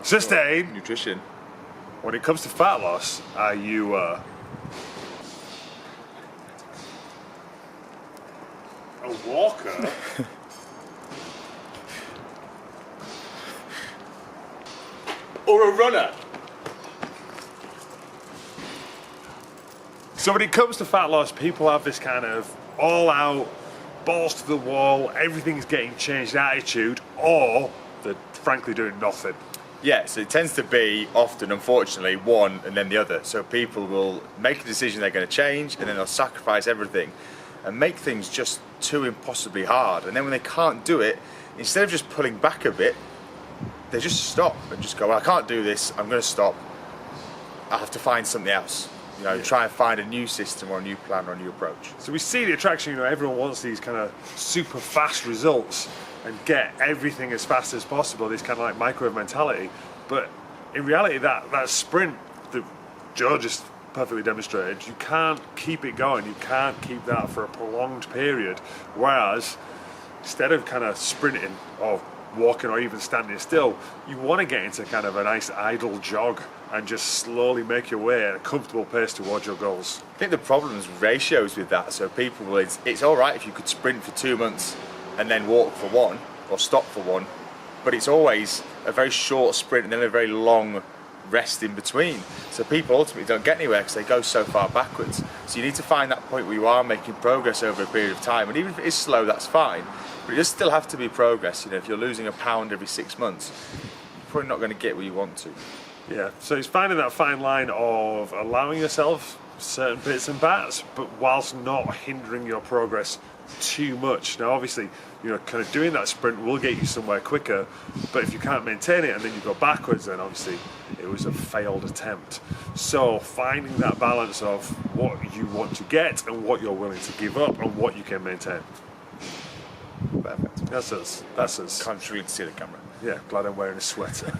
Sustain. Nutrition. When it comes to fat loss, are you a walker? Or a runner. So when it comes to fat loss, people have this kind of all-out, balls to the wall, everything's getting changed attitude, or they're frankly doing nothing. Yeah, so it tends to be often, unfortunately, one and then the other. So people will make a decision they're going to change, and then they'll sacrifice everything and make things just too impossibly hard. And then when they can't do it, instead of just pulling back a bit, they just stop and just go, well, I can't do this, I'm going to stop. I have to find something else. You know, try and find a new system or a new plan or a new approach. So we see the attraction, you know, everyone wants these kind of super fast results and get everything as fast as possible, this kind of like microwave mentality. But in reality, that sprint that Joe just perfectly demonstrated, you can't keep it going, you can't keep that for a prolonged period. Whereas, instead of kind of sprinting or walking or even standing still, you want to get into kind of a nice idle jog and just slowly make your way at a comfortable pace towards your goals. I think the problem is ratios with that. So people will, it's all right if you could sprint for 2 months and then walk for one or stop for one, but it's always a very short sprint and then a very long rest in between. So people ultimately don't get anywhere because they go so far backwards. So you need to find that point where you are making progress over a period of time, and even if it is slow, that's fine, but it does still have to be progress. You know, if you're losing a pound every 6 months, you're probably not going to get where you want to. Yeah, so it's finding that fine line of allowing yourself certain bits and bats, but whilst not hindering your progress too much. Now obviously, you know, kind of doing that sprint will get you somewhere quicker, but if you can't maintain it and then you go backwards, then obviously it was a failed attempt. So finding that balance of what you want to get and what you're willing to give up and what you can maintain. Perfect. That's us. Can't really see the camera. Yeah, glad I'm wearing a sweater.